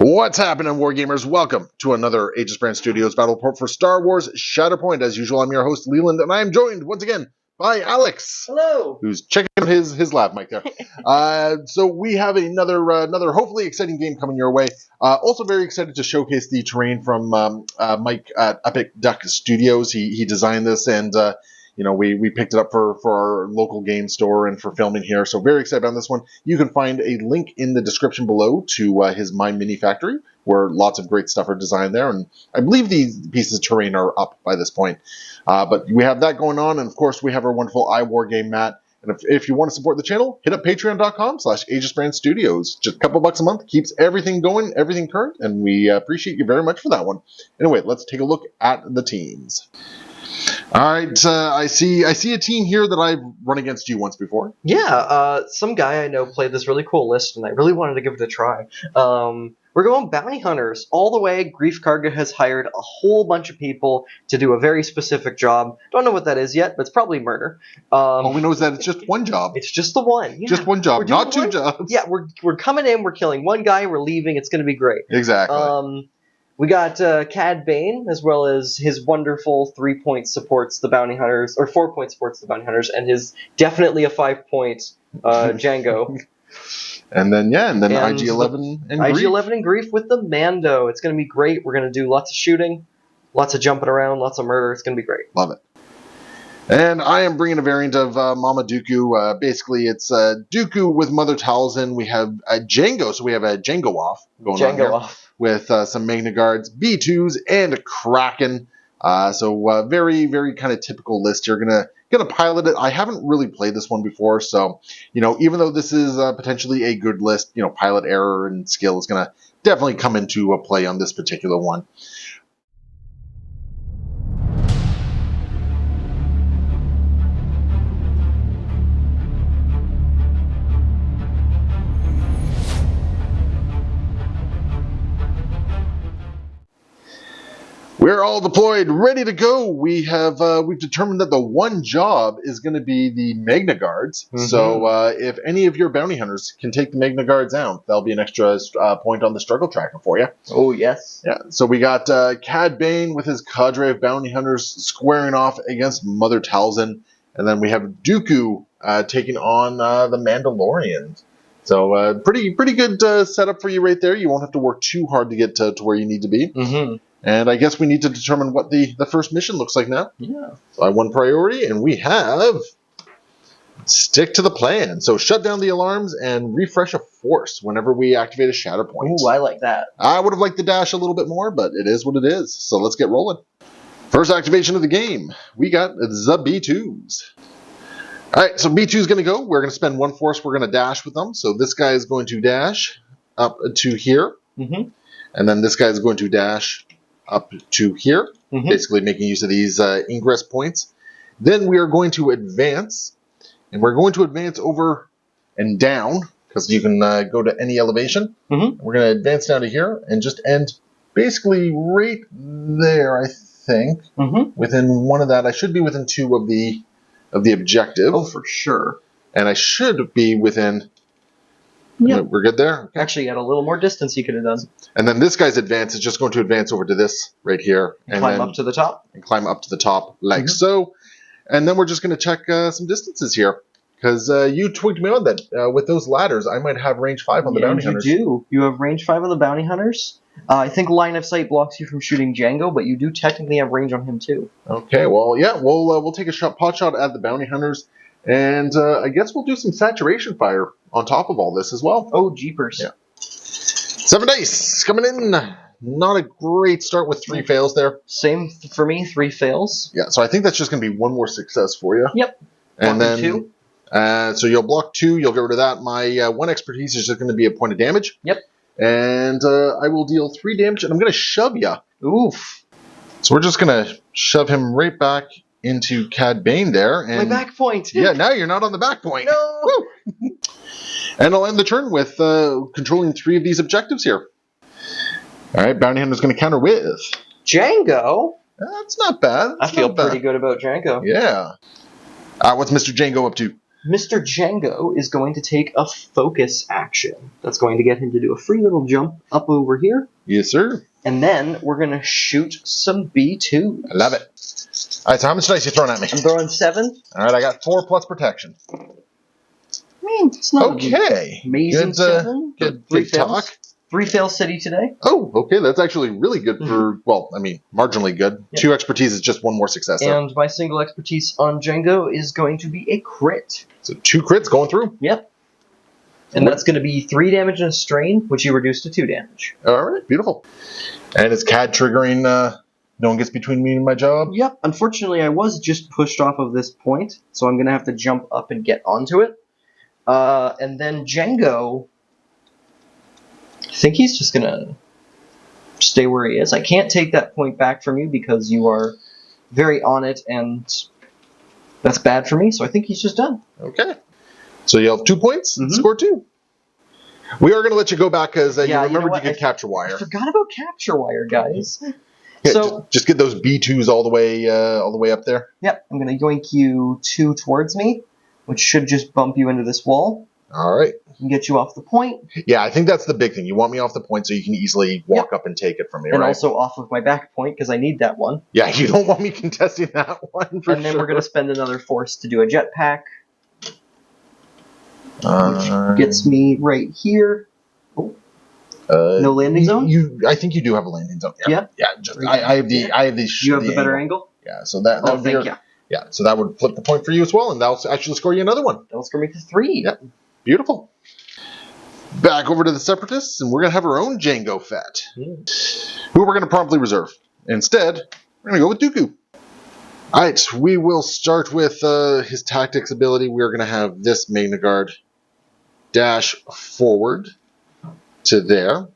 What's happening, Wargamers? Welcome to another Aegis Brand Studios battle report for Star Wars Shatterpoint. As usual, I'm your host, Leland, and I am joined once again by Alex. Hello. Who's checking out his lav mic there. So we have another hopefully exciting game coming your way. Also very excited to showcase the terrain from Mike at Epic Duck Studios. He designed this, and we picked it up for our local game store and for filming here. So very excited on this one. You can find a link in the description below to his My Mini Factory, where lots of great stuff are designed there. And I believe these pieces of terrain are up by this point. But we have that going on. And of course, we have our wonderful iWarGame mat. And if you want to support the channel, hit up patreon.com/AegisBrandStudios. Just a couple bucks a month keeps everything going, everything current. And we appreciate you very much for that one. Anyway, let's take a look at the teams. All right, I see a team here that I've run against you once before. Yeah, some guy I know played this really cool list, and I really wanted to give it a try. We're going bounty hunters all the way. Grief Karga has hired a whole bunch of people to do a very specific job. Don't know what that is yet, but it's probably murder. All we know is that it's just one job. It's just the one. Yeah. Just one job, not two jobs. Yeah, we're coming in, we're killing one guy, we're leaving. It's going to be great. Exactly. We got Cad Bane, as well as his wonderful 3-point supports the bounty hunters, or 4-point supports the bounty hunters, and his definitely a 5-point Django. and then IG-11 and Grief. IG-11 and Grief with the Mando. It's going to be great. We're going to do lots of shooting, lots of jumping around, lots of murder. It's going to be great. Love it. And I am bringing a variant of Mama Dooku. Basically, it's Dooku with Mother Talzin. We have Django, so we have a Django off going on here. With some Magna Guards, B2s, and a Kraken. So very, very kind of typical list. You're gonna pilot it. I haven't really played this one before, so even though this is potentially a good list, pilot error and skill is gonna definitely come into play on this particular one. We're all deployed, ready to go. We've determined that the one job is going to be the Magna Guards. Mm-hmm. So if any of your bounty hunters can take the Magna Guards out, that'll be an extra point on the struggle tracker for you. Oh, yes. Yeah. So we got Cad Bane with his cadre of bounty hunters squaring off against Mother Talzin. And then we have Dooku taking on the Mandalorians. So pretty good setup for you right there. You won't have to work too hard to get to where you need to be. Mm-hmm. And I guess we need to determine what the first mission looks like now. Yeah. So I won priority, and we have stick to the plan. So shut down the alarms and refresh a force whenever we activate a Shatterpoint. Ooh, I like that. I would have liked the dash a little bit more, but it is what it is. So let's get rolling. First activation of the game. We got the B2s. All right, so B2 is going to go. We're going to spend one force. We're going to dash with them. So this guy is going to dash up to here. Mm-hmm. And then this guy is going to dash up to here, basically making use of these ingress points. Then we are going to advance, and we're going to advance over and down, because you can go to any elevation. Mm-hmm. We're going to advance down to here and just end basically right there, I think. Mm-hmm. Within one of that, I should be within 2 of the objective. Oh, for sure. And I should be within... Yep. We're good there? Okay. Actually, you had a little more distance you could have done. And then this guy's advance is just going to advance over to this right here. And climb up to the top. And climb up to the top like so. And then we're just going to check some distances here. Because you tweaked me on that. With those ladders, I might have range 5 on the bounty hunters. You do. You have range 5 on the bounty hunters. I think line of sight blocks you from shooting Django, but you do technically have range on him too. Okay, well, yeah, we'll take a pot shot at the bounty hunters. And I guess we'll do some saturation fire on top of all this as well. Oh, jeepers. Yeah. 7 dice coming in. Not a great start with 3 fails there. Same for me, 3 fails. Yeah, so I think that's just going to be 1 more success for you. Yep. And then 2. So you'll block 2. You'll get rid of that. My 1 expertise is just going to be a point of damage. Yep. And I will deal 3 damage, and I'm going to shove you. Oof. So we're just going to shove him right back into Cad Bane there. And My back point. yeah, now you're not on the back point. No. Woo! And I'll end the turn with controlling 3 of these objectives here. All right, Bounty Hunter's going to counter with Django. That's not bad. I feel pretty good about Django. Yeah. What's Mr. Django up to? Mr. Django is going to take a focus action. That's going to get him to do a free little jump up over here. Yes, sir. And then we're going to shoot some B2s. I love it. All right, so how much dice you throwing at me? I'm throwing 7. All right, I got 4 plus protection. I mean, it's not Okay. amazing. Good, 7. good 3 talk. fails. 3 fails city today. Oh, okay. That's actually really good for, well, I mean, marginally good. Yep. 2 expertise is just 1 more success. There. And my single expertise on Django is going to be a crit. So 2 crits going through. Yep. And that's going to be 3 damage and a strain, which you reduce to 2 damage. All right, beautiful. And is CAD triggering no one gets between me and my job? Yep. Unfortunately, I was just pushed off of this point, so I'm going to have to jump up and get onto it. And then Django, I think he's just going to stay where he is. I can't take that point back from you because you are very on it, and that's bad for me, so I think he's just done. Okay. So you have 2 points and Mhm. score 2. We are going to let you go back because Yeah, you you know remembered what? you could capture I wire. forgot about capture wire, guys. Yeah, So, just get those B2s all the way up there. yep, I'm going to yoink you 2 towards me, which should just bump you into this wall All right. and get you off the point, Yeah, I think that's the big thing. You want me off the point so you can easily walk up and take it from me, and right? also off of my back point because I need that one. Yeah, you don't want me contesting that one for And then sure. we're going to spend another force to do a jetpack, Uh, gets me right here. No landing zone? I think you do have a landing zone. Yeah? Yeah. I have the You have the better angle? Yeah, so that Oh, would be thank your, you. yeah, so that would flip the point for you as well, and that'll actually score you another one. That'll score me to 3. Yep. Beautiful. Back over to the Separatists, and we're gonna have our own Django Fett, who we're gonna promptly reserve. Instead, we're gonna go with Dooku. All right, we will start with his tactics ability. We're gonna have this Magna Guard dash forward to there,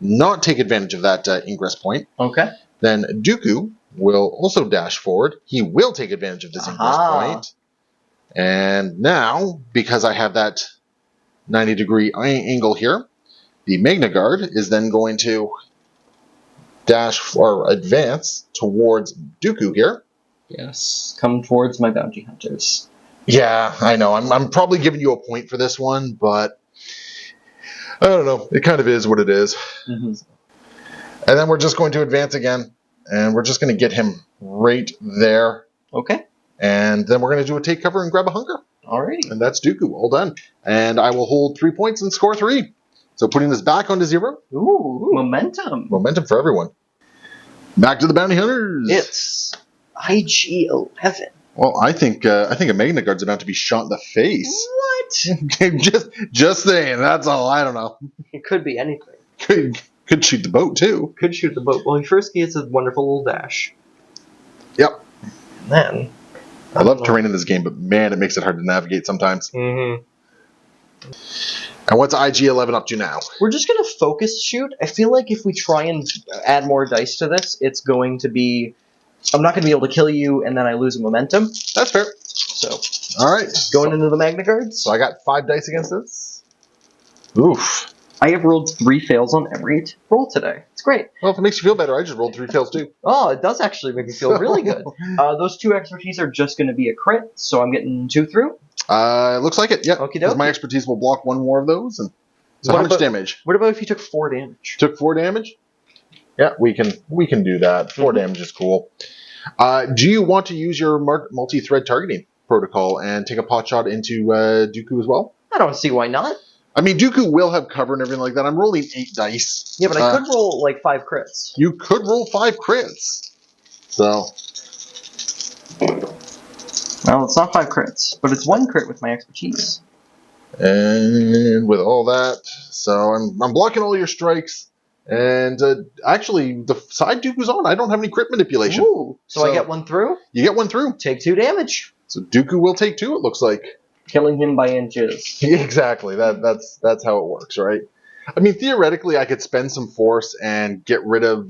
not take advantage of that ingress point. Okay. Then Dooku will also dash forward. He will take advantage of this ingress point. And now, because I have that 90-degree angle here, the Magna Guard is then going to dash or advance towards Dooku here. Yes. Come towards my bounty hunters. Yeah, I know. I'm probably giving you a point for this one, but I don't know. It kind of is what it is. Mm-hmm. And then we're just going to advance again, and we're just going to get him right there. Okay. And then we're going to do a take cover and grab a hunker. Alrighty. And that's Dooku. All done. And I will hold 3 points and score 3. So putting us back onto 0. Ooh, momentum. Momentum for everyone. Back to the bounty hunters. It's IG-11. Well, I think a Magna Guard's about to be shot in the face. What? just saying. That's all. I don't know. It could be anything. Could shoot the boat too. Could shoot the boat. Well, he first gets a wonderful little dash. Yep. And then... I love terrain in this game, but man, it makes it hard to navigate sometimes. Mm-hmm. And what's IG-11 up to now? We're just going to focus shoot. I feel like if we try and add more dice to this, it's going to be... I'm not going to be able to kill you, and then I lose momentum. That's fair. So, all right. Going into the Magna Guards. So I got 5 dice against this. Oof. I have rolled 3 fails on every roll today. It's great. Well, if it makes you feel better, I just rolled 3 fails too. Oh, it does actually make me feel really good. Those 2 expertise are just going to be a crit, so I'm getting 2 through. Looks like it, yeah. Okie Because dokie. my expertise will block 1 more of those. And so What how much about- damage? What about if you took 4 damage? Took 4 damage? Yeah, we can do that. 4 damage is cool. Do you want to use your multi-thread targeting protocol and take a pot shot into Dooku as well? I don't see why not. I mean, Dooku will have cover and everything like that. I'm rolling 8 dice. Yeah, but I could roll like 5 crits. You could roll 5 crits. So, Well, it's not 5 crits, but it's 1 crit with my expertise. and with all that, so I'm blocking all your strikes. And actually, the side Dooku's on, I don't have any crit manipulation. Ooh, so I get 1 through? You get 1 through. Take 2 damage. So Dooku will take 2, it looks like. Killing him by inches. Exactly. That's how it works, right? I mean, theoretically, I could spend some force and get rid of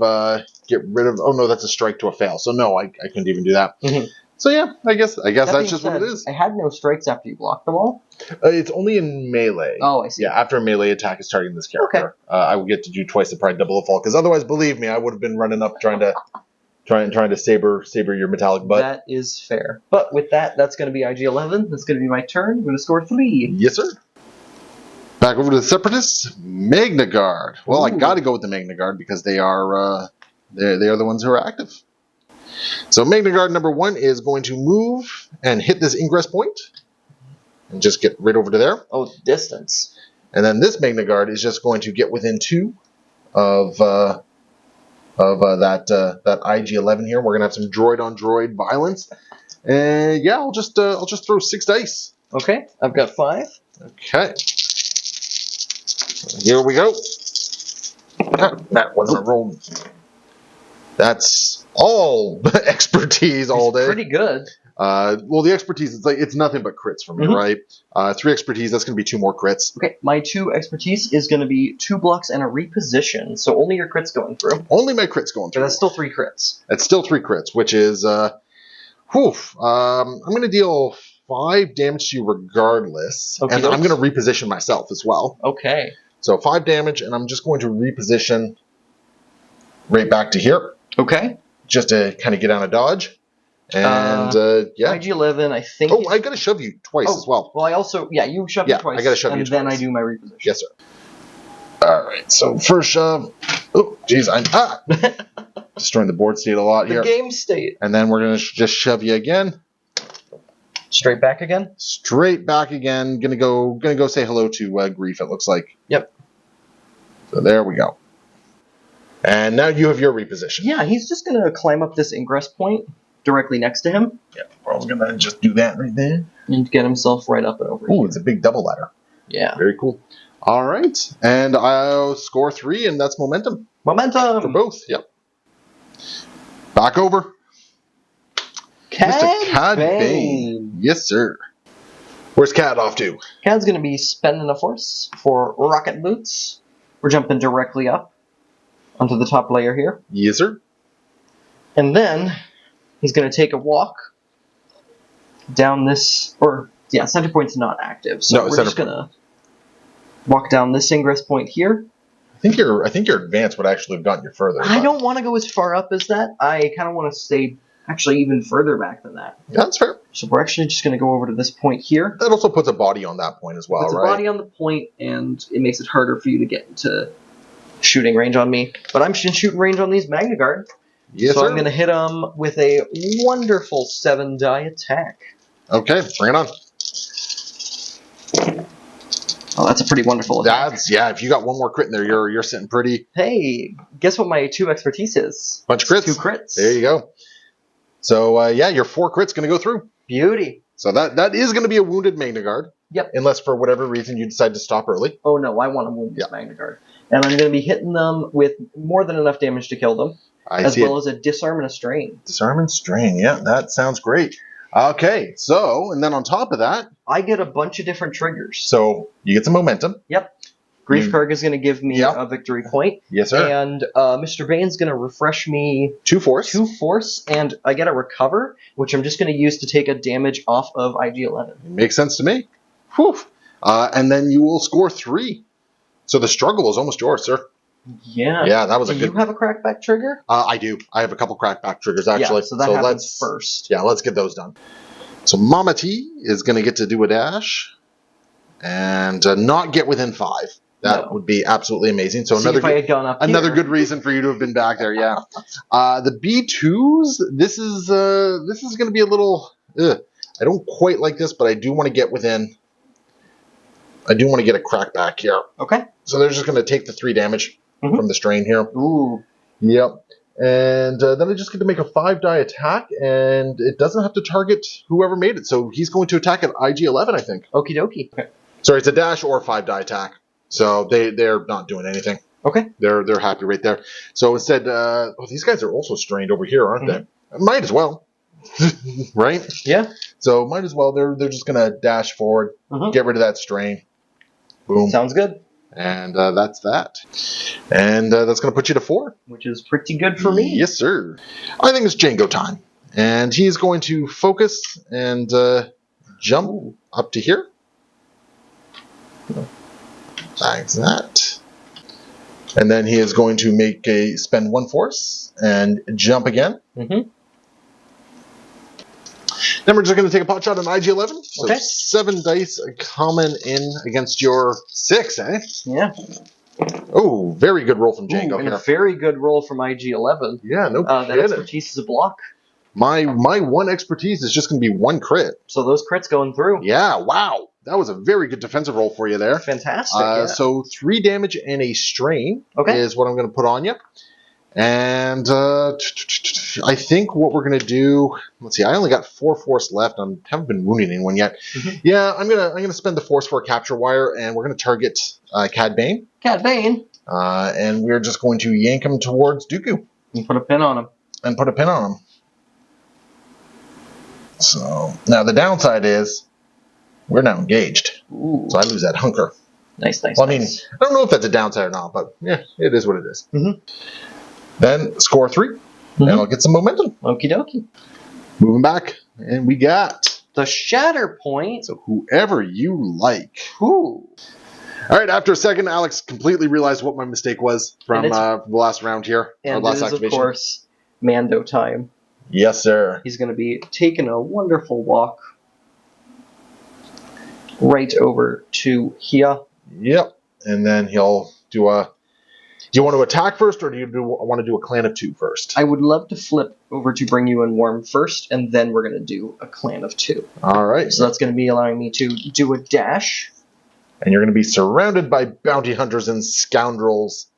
get rid of. Oh no, that's a strike to a fail. So no, I couldn't even do that. Mhm. So yeah, I guess That that's being just said, what it is. I had no strikes after you blocked them all. It's only in melee. Oh, I see. Yeah, after a melee attack is targeting this character, I would get to do twice the pride, double the fall. Because otherwise, believe me, I would have been running up trying to saber your metallic butt. That is fair. But with that, that's going to be IG-11. That's going to be my turn. I'm going to score 3. Yes, sir. Back over to the Separatists, Magna Guard. Well, I Ooh. got to go with the Magna Guard because they are they are the ones who are active. So Magna Guard number 1 is going to move and hit this ingress point, and just get right over to there. Oh, distance. And then this Magna Guard is just going to get within 2 of that IG-11 here. We're gonna have some droid on droid violence, and yeah, I'll just throw 6 dice. Okay, I've got 5. Okay, here we go. That wasn't a roll. That's all expertise all day. Pretty good. Well, the expertise, it's nothing but crits for me, right? 3 expertise, that's going to be 2 more crits. Okay, my 2 expertise is going to be 2 blocks and a reposition, so only your crits going through. Only my crits going But through. that's still 3 crits. That's still 3 crits, which is, I'm going to deal 5 damage to you regardless, and I'm going to reposition myself as well. Okay. So 5 damage, and I'm just going to reposition right back to here. Okay. Just to kind of get out of dodge. And, yeah. IG-11, I think... Oh, I got to shove you twice as well. Well, I also... Yeah, you shoved me twice. I got to shove you twice. And then I do my reposition. Yes, sir. All right, so first shove. Oh, jeez, I'm destroying the board state a lot here. The game state. And then we're going to just shove you again. Straight back again? Straight back again. Gonna go say hello to Grief, it looks like. Yep. So there we go. And now you have your reposition. Yeah, he's just going to climb up this ingress point directly next to him. Yeah, we're going to just do that right there. And get himself right up and over Ooh, it's a big double ladder. Yeah. Very cool. All right. And I'll score 3, and that's momentum. Momentum! For both, yep. Back over. Mr. Cad Bane. Yes, sir. Where's Cad off to? Cad's going to be spending a force for rocket boots. We're jumping directly up onto the top layer here. Yes, sir. And then he's going to take a walk down this, center point's not active, so we're just going to walk down this ingress point here. I think your advance would actually have gotten you further. I don't want to go as far up as that. I kind of want to stay actually even further back than that. Yeah, that's fair. So we're actually just going to go over to this point here. That also puts a body on that point as well, Puts right? a body on the point, and it makes it harder for you to get into shooting range on me. But I'm in shooting range on these Magna Guard. Yes, so sir. I'm going to hit them with a wonderful 7-die attack. Okay, bring it on. Oh, that's a pretty wonderful attack. Yeah, if you got one more crit in there, you're sitting pretty. Hey, guess what my 2 expertise is? Bunch of crits. 2 crits. There you go. So, your 4 crits going to go through. Beauty. So that is going to be a wounded Magna Guard. Yep. Unless for whatever reason you decide to stop early. Oh no, I want to wound this Magna Guard. And I'm going to be hitting them with more than enough damage to kill them. As well as a disarm and a strain. Disarm and strain, yeah, that sounds great. Okay, so, and then on top of that... I get a bunch of different triggers. So, you get some momentum. Yep. Grief Karg is going to give me a victory point. Yes, sir. And Mr. Bane's going to refresh me 2 force. 2 force, and I get a recover, which I'm just going to use to take a damage off of IG-11. Makes sense to me. Whew. And then you will score 3. So the struggle is almost yours, sir. Yeah. Yeah, that was a good... Do you have a crackback trigger? I do. I have a couple crackback triggers, actually. Yeah, so that happens first. Yeah, let's get those done. So Mama T is going to get to do a dash and not get within 5. That would be absolutely amazing. So if I had gone up another here. good reason for you to have been back there. Yeah. The B2s. This is going to be a little. I don't quite like this, but I do want to get within. I do want to get a crack back here. Okay. So they're just going to take the 3 damage from the strain here. Ooh. Yep. And then I just get to make a 5-die attack, and it doesn't have to target whoever made it. So he's going to attack at IG-11, I think. Okie dokie. Okay. Sorry, it's a dash or a 5-die attack. So they're not doing anything. Okay. They're happy right there. So instead, these guys are also strained over here, aren't they? Might as well. Right? Yeah. So might as well. They're just going to dash forward, get rid of that strain. Boom. Sounds good. And that's that. And that's going to put you to 4. Which is pretty good for me. Yes, sir. I think it's Django time. And he's going to focus and jump up to here. Like that. And then he is going to spend 1 force and jump again. Mm-hmm. Then we're just going to take a pot shot on IG-11. So Okay. 7 dice coming in against your 6, eh? Yeah. Oh, very good roll from Django And here. a very good roll from IG-11. Yeah, no That kidding. expertise is a block. My 1 expertise is just going to be 1 crit. So those crits going through. Yeah, wow. That was a very good defensive roll for you there. Fantastic, yeah. So 3 damage and a strain Okay. is what I'm going to put on you. And I think what we're going to do... Let's see, I only got 4 force left. I haven't been wounding anyone yet. Mm-hmm. Yeah, I'm gonna spend the force for a capture wire, and we're going to target Cad Bane. Cad Bane. And we're just going to yank him towards Dooku. And put a pin on him. And put a pin on him. So, now the downside is we're now engaged. Ooh. So I lose that hunker. Nice. Well, I mean, I don't know if that's a downside or not, but yeah, it is what it is. Mm-hmm. Then score 3, and I'll get some momentum. Okie dokie. Moving back, and we got the Shatterpoint. So whoever you like. Ooh. All right, after a second, Alex completely realized what my mistake was from the last round here. And last it is, activation. of course, Mando time. Yes, sir. He's going to be taking a wonderful walk right over to here. Yep. And then he'll do a... Do you want to attack first, or do you want to do a clan of 2 first? I would love to flip over to bring you in warm first, and then we're going to do a clan of 2. All right. So that's going to be allowing me to do a dash. And you're going to be surrounded by bounty hunters and scoundrels.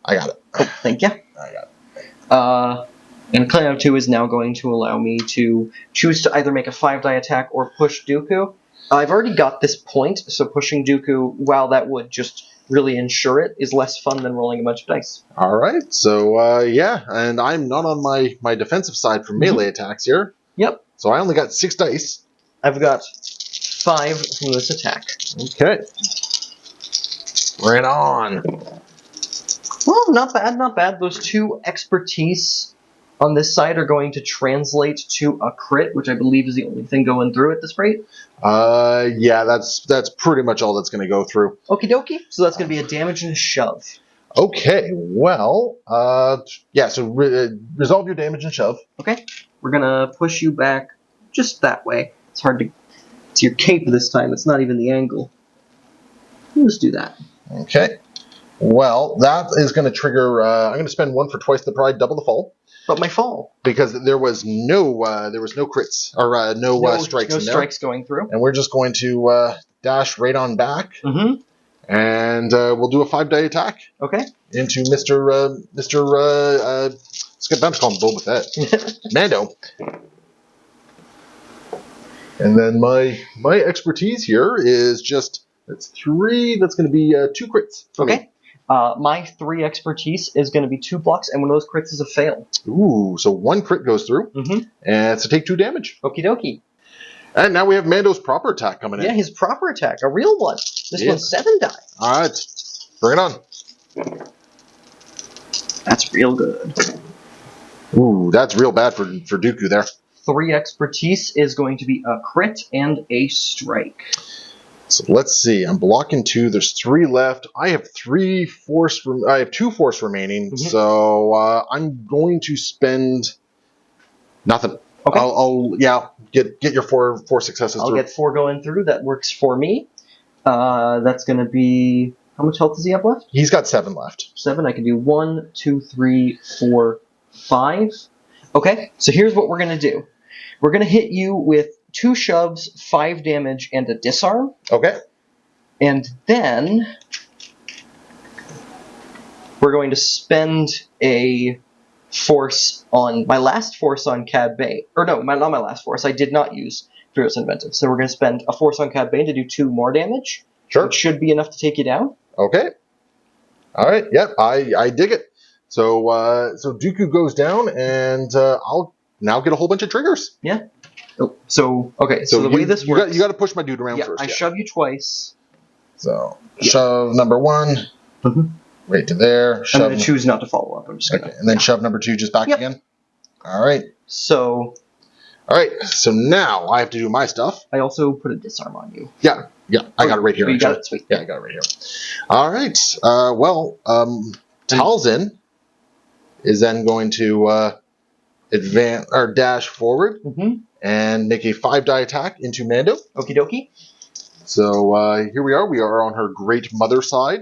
I got it. Oh, thank you. I got it. And clan of 2 is now going to allow me to choose to either make a 5-die attack or push Dooku. I've already got this point, so pushing Dooku, while that would just really ensure it, is less fun than rolling a bunch of dice. All right. So, yeah, and I'm not on my defensive side for melee attacks here. Yep. So I only got 6 dice. I've got 5 from this attack. Okay. Right on. Well, not bad, not bad. Those 2 expertise on this side are going to translate to a crit, which I believe is the only thing going through at this rate. Yeah, that's pretty much all that's going to go through. Okie dokie. So that's going to be a damage and a shove. Okay, well, yeah, so resolve your damage and shove. Okay. We're going to push you back just that way. It's hard to... It's your cape this time. It's not even the angle. Let's do that. Okay. Well, that is going to trigger... I'm going to spend 1 for twice the pride, double the fall. But my fall. Because there was no crits, or no strikes no in there. strikes going through. And we're just going to dash right on back. Mm-hmm. And we'll do a 5-die attack. Okay. Into Mr. I'm just calling him Boba Fett. Mando. And then my expertise here is just, that's 3, that's going to be 2 crits. Okay. My 3 expertise is going to be 2 blocks, and one of those crits is a fail. Ooh, so 1 crit goes through. Mm-hmm. And so take 2 damage. Okie dokie. And now we have Mando's proper attack coming in. Yeah, his proper attack, a real one. This one's 7 die. All right, bring it on. That's real good. Ooh, that's real bad for Dooku there. 3 expertise is going to be a crit and a strike. So let's see. I'm blocking 2. There's 3 left. I have 2 force remaining. Mm-hmm. So I'm going to spend nothing. Okay. I'll get your 4 successes. I'll get 4 going through. That works for me. That's going to be... How much health does he have left? He's got 7 left. 7. I can do 1, 2, 3, 4, 5. Okay. So here's what we're going to do. We're going to hit you with 2 shoves, 5 damage, and a disarm. Okay. And then we're going to spend a force on my last force on Cad Bane. Or no, not my last force. I did not use Fearless Inventive. So we're going to spend a force on Cad Bane to do 2 more damage. Sure. Which should be enough to take you down. Okay. All right. Yep. I dig it. So Dooku goes down, and I'll now get a whole bunch of triggers. Yeah. Oh, so the way this works... You got to push my dude around first. I shove you twice. So shove number 1 right to there. I'm Shove going to choose not to follow up. I'm just going to. and then shove number 2 just back again. All right. So. All right. So now I have to do my stuff. I also put a disarm on you. Yeah. I got it right here. You got it? Sweet. Yeah, I got it right here. All right. Talzin is then going to advance or dash forward and make a 5-die attack into Mando. Okie dokie. So here we are. We are on her great mother side.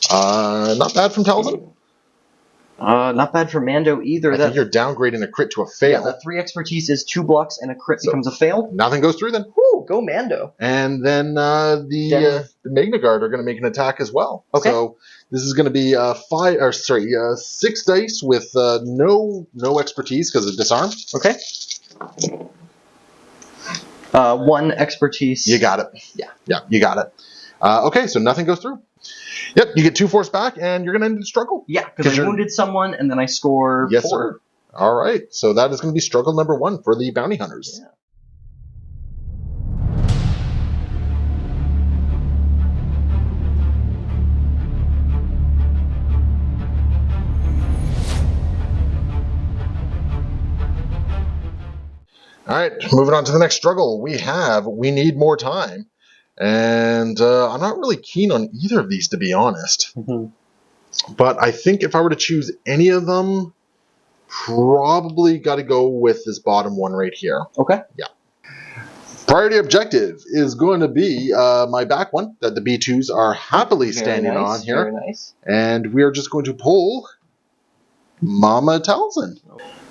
Not bad from Talzin. Not bad for Mando either. I think you're downgrading a crit to a fail. Yeah, that 3 expertise is 2 blocks and a crit becomes a fail. Nothing goes through then. Woo, go Mando. And then the Magna Guard are going to make an attack as well. Okay. So this is going to be 6 dice with no expertise because of disarm. Okay. 1 expertise. You got it. Yeah, you got it. Okay, so nothing goes through. Yep, you get 2 force back, and you're going to end the struggle. Yeah, because I wounded someone, and then I score 4. Sir. All right, so that is going to be struggle number 1 for the bounty hunters. Yeah. All right, moving on to the next struggle. We need more time. And I'm not really keen on either of these, to be honest. But I think if I were to choose any of them, probably got to go with this bottom one right here. Okay. Yeah. Priority objective is going to be my back one that the B2s are happily standing on here. Very nice. And we are just going to pull Mama Talzin.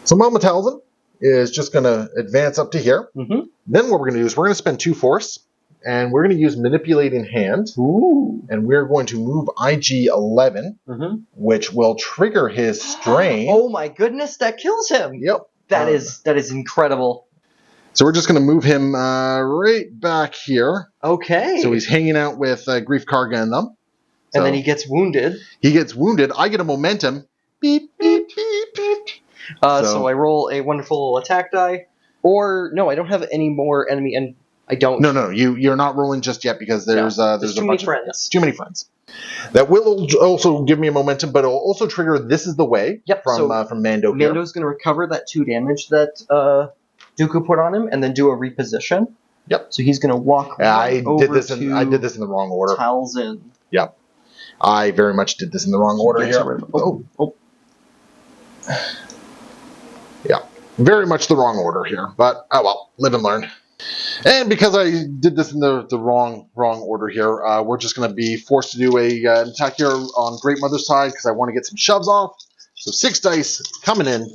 So Mama Talzin is just going to advance up to here. Then what we're going to do is we're going to spend 2 force. And we're going to use Manipulating Hand. Ooh. And we're going to move IG-11, which will trigger his strain. Oh my goodness, that kills him. Yep. That is incredible. So we're just going to move him right back here. Okay. So he's hanging out with Grief Karga and them. So and then he gets wounded. He gets wounded. I get a momentum. Beep, beep, beep, beep. So I roll a wonderful attack die. Or, no, I don't have any more enemy and I don't. No, you're not rolling just yet because there's a bunch of friends. Too many friends. That will also give me a momentum, but it'll also trigger This Is the Way from Mando. Mando's going to recover that 2 damage that Dooku put on him, and then do a reposition. Yep. So he's going to walk. I did this in the wrong order. Talzin. Yep. I very much did this in the wrong order here. Yeah, very much the wrong order here, but oh well, live and learn. And because I did this in the wrong order here, we're just going to be forced to do an attack here on Great Mother's side because I want to get some shoves off. So 6 dice coming in.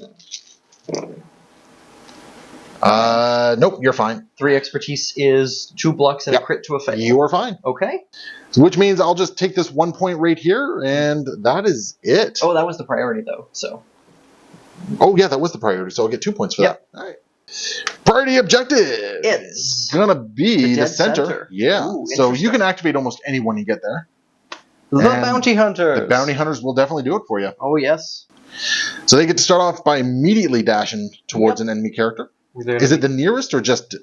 Nope, you're fine. 3 expertise is 2 blocks and a crit to a fail. You are fine. Okay. So which means I'll just take this 1 point right here, and that is it. Oh, that was the priority though. So. Oh yeah, that was the priority. So I'll get 2 points for that. All right. Priority objective. It's gonna be the center. Yeah. Ooh, so you can activate almost anyone you get there. The bounty hunters. The bounty hunters will definitely do it for you. Oh yes. So they get to start off by immediately dashing towards an enemy character. Is it the nearest or just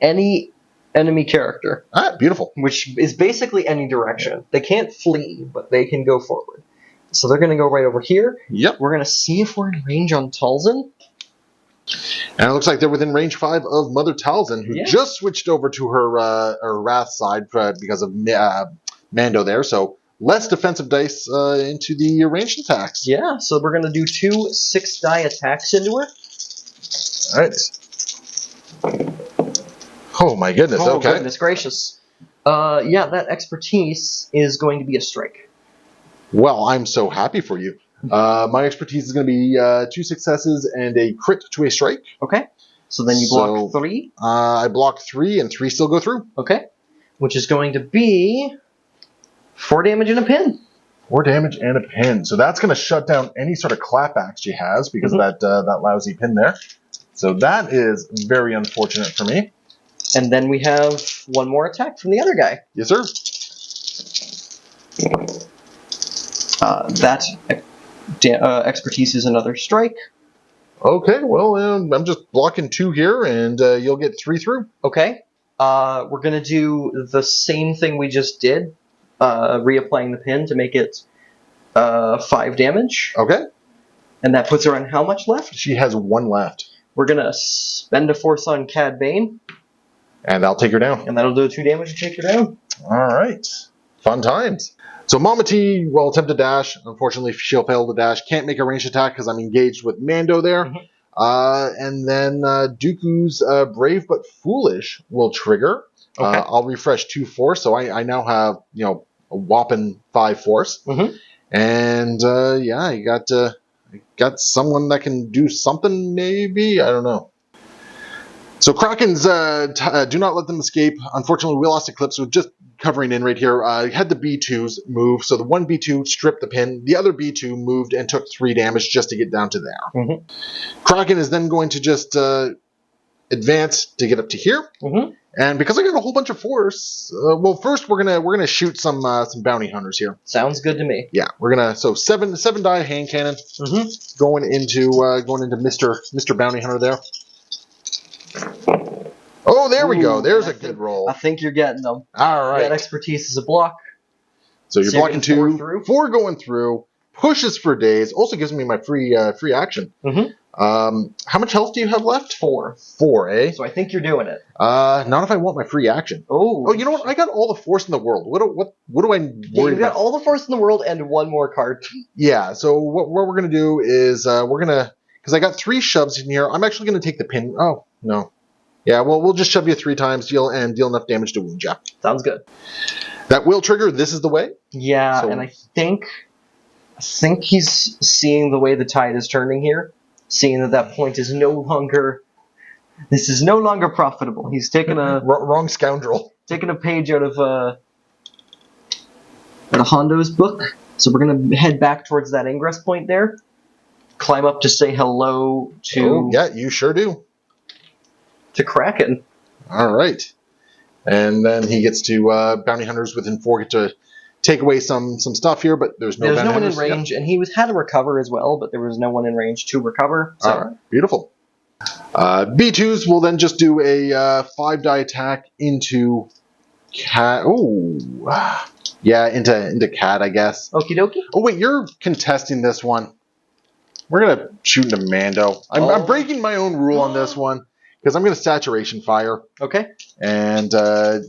any enemy character? Ah, beautiful. Which is basically any direction. They can't flee, but they can go forward. So they're going to go right over here. Yep. We're going to see if we're in range on Talzin. And it looks like they're within range 5 of Mother Talzin, who just switched over to her Wrath side because of Mando there. So less defensive dice into the ranged attacks. Yeah, so we're going to do 2 6-die attacks into her. All right. Oh my goodness, oh, okay. Goodness gracious. Yeah, that expertise is going to be a strike. Well, I'm so happy for you. My expertise is going to be 2 successes and a crit to a strike. Okay. So then you block 3? I block 3 and 3 still go through. Okay. Which is going to be 4 damage and a pin. 4 damage and a pin. So that's going to shut down any sort of clapbacks she has because of that lousy pin there. So that is very unfortunate for me. And then we have 1 more attack from the other guy. Yes, sir. That expertise is another strike. Okay, well, I'm just blocking 2 here, and you'll get 3 through. Okay. We're gonna do the same thing we just did, reapplying the pin to make it 5 damage, Okay. and that puts her on how much left? She has 1 left. We're gonna spend a force on Cad Bane, And that'll take her down. and that'll do 2 damage to take her down. All right. Fun times. So Mama T will attempt to dash. Unfortunately, she'll fail to dash. Can't make a ranged attack because I'm engaged with Mando there. And then Dooku's Brave but Foolish will trigger. Okay. I'll refresh 2 force, so I now have a whopping 5 force. And yeah, I got someone that can do something. Maybe, I don't know. So Krakens, do not let them escape. Unfortunately, we lost Eclipse, so just covering in right here. Had the B2s move, so the one B2 stripped the pin. The other B2 moved and took 3 damage just to get down to there. Kraken is then going to just advance to get up to here. And because I got a whole bunch of force, well, first we're gonna shoot some bounty hunters here. Sounds good to me. Yeah, we're gonna seven die hand cannon going into Mr. Bounty Hunter there. Oh, there we go. There's a good roll. I think you're getting them. All right. That expertise is a block. So you're blocking 2, 4 going through, pushes for days. Also gives me my free action. How much health do you have left? 4. 4, eh? So I think you're doing it. Not if I want my free action. Oh, you know what? I got all the force in the world. What do I worry You've got all the force in the world and 1 more card. Yeah. So what we're gonna do is we're gonna, because I got 3 shoves in here. I'm actually gonna take the pin. Oh no. Yeah. Well, we'll just shove you 3 times, deal enough damage to wound you. Sounds good. That will trigger. This is the way. Yeah, and I think he's seeing the way the tide is turning here, seeing that point is no longer. This is no longer profitable. He's taken a wrong scoundrel. Taking a page out of Hondo's book. So we're gonna head back towards that ingress point there. Climb up to say hello to. Oh, yeah, you sure do. To Kraken. All right. And then he gets to bounty hunters within 4 get to take away some stuff here, but there's no one in range, and he had to recover as well, but there was no one in range to recover. So. All right, beautiful. B2s will then just do a 5 die attack into Cat. Oh, yeah, into Cat, I guess. Okie dokie. Oh wait, you're contesting this one. We're gonna shoot into Mando. I'm breaking my own rule on this one. Because I'm going to saturation fire. Okay. And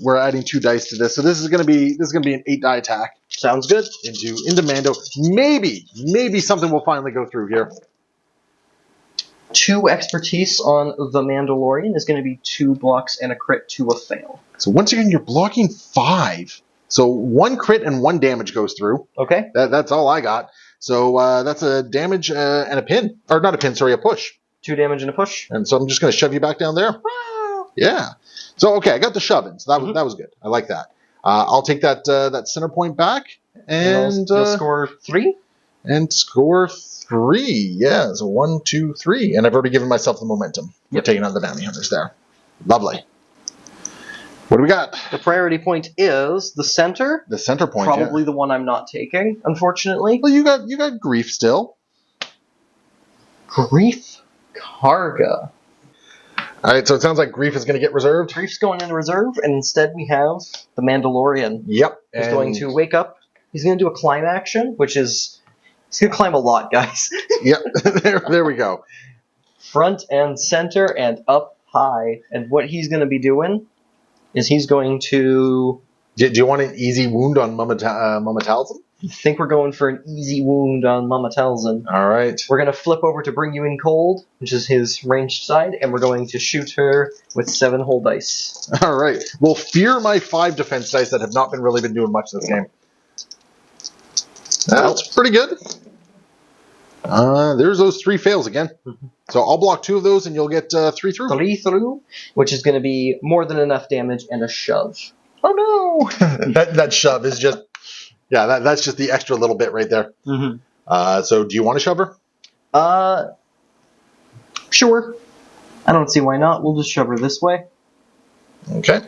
we're adding 2 dice to this, so this is going to be an 8 die attack. Sounds good. Into Mando. Maybe something will finally go through here. 2 expertise on the Mandalorian is going to be 2 blocks and a crit to a fail. So once again, you're blocking 5. So 1 crit and 1 damage goes through. Okay. That's all I got. So that's a damage and a pin, or not a pin, sorry, a push. 2 damage and a push. And so I'm just going to shove you back down there. Yeah. So, okay, I got the shove-in. So that was good. I like that. I'll take that center point back. And you'll score 3? And score 3. Yeah, so 1, 2, 3. And I've already given myself the momentum. We're taking on the bounty hunters there. Lovely. What do we got? The priority point is the center. The center point, probably the one I'm not taking, unfortunately. Well, you got grief still. Grief Karga. All right, so it sounds like Grief is going to get reserved. Grief's going into reserve, and instead we have the Mandalorian. Yep. He's going to wake up. He's going to do a climb action, which is... He's going to climb a lot, guys. Yep, there we go. Front and center and up high. And what he's going to be doing is he's going to... Do you want an easy wound on Mama Talzin? I think we're going for an easy wound on Mama Talzin. All right. We're going to flip over to Bring You In Cold, which is his ranged side, and we're going to shoot her with 7 whole dice. All right. Well, fear my 5 defense dice that have not really been doing much this game. That's pretty good. There's those 3 fails again. So I'll block 2 of those, and you'll get 3 through. 3 through, which is going to be more than enough damage and a shove. Oh no! that shove is just, yeah, that's just the extra little bit right there. So do you want to shove her? Sure. I don't see why not. We'll just shove her this way. Okay.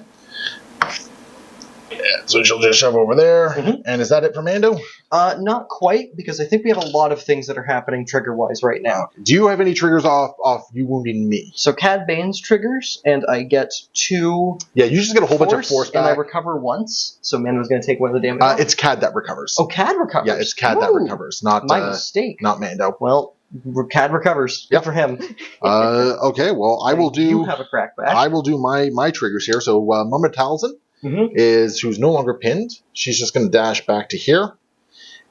Yeah, so she'll just shove over there. Mhm. And is that it for Mando? Not quite, because I think we have a lot of things that are happening trigger-wise right now. Do you have any triggers off you wounding me? So Cad Bane's triggers, and I get 2 Yeah, you just get a whole bunch of force and I back. recover once, so Mando's going to take 1 of the damage off. It's Cad that recovers. Oh, Cad recovers? Yeah, it's Cad that recovers, not my mistake. Not Mando. Well, Cad recovers. Good for him. Okay, well, I will do... You have a crackback. I will do my triggers here. So Mother Talzin is, who's no longer pinned. She's just going to dash back to here.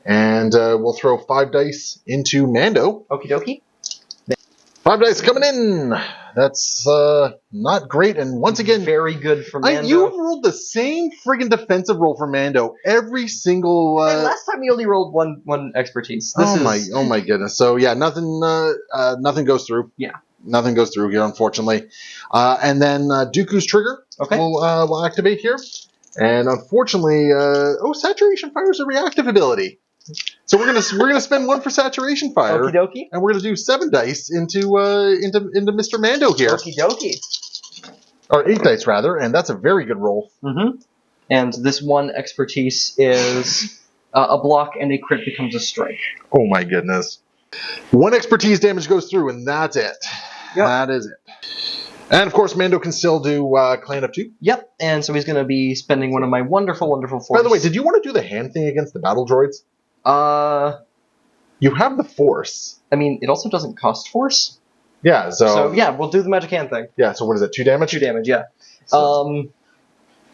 And we'll throw 5 dice into Mando. Okie dokie. 5 dice coming in. That's not great. And once again, very good for Mando. You rolled the same friggin' defensive roll for Mando every single. Hey, last time you only rolled one expertise. Oh my goodness. So yeah, nothing goes through. Yeah, nothing goes through here, unfortunately. And then Dooku's trigger will activate here. And unfortunately, saturation fire is a reactive ability. So we're gonna spend 1 for saturation fire, okie dokie, and we're gonna do 7 dice into Mr. Mando here. Okie dokie, or 8 dice rather, and that's a very good roll. And this 1 expertise is a block, and a crit becomes a strike. Oh my goodness! 1 expertise damage goes through, and that's it. Yep. That is it. And of course, Mando can still do clan of 2. Yep, and so he's going to be spending 1 of my wonderful force. By the way, did you want to do the hand thing against the battle droids? You have the force. I mean, it also doesn't cost force. Yeah, so yeah, we'll do the magic hand thing. Yeah, so what is it? 2 damage? 2 damage, yeah. So.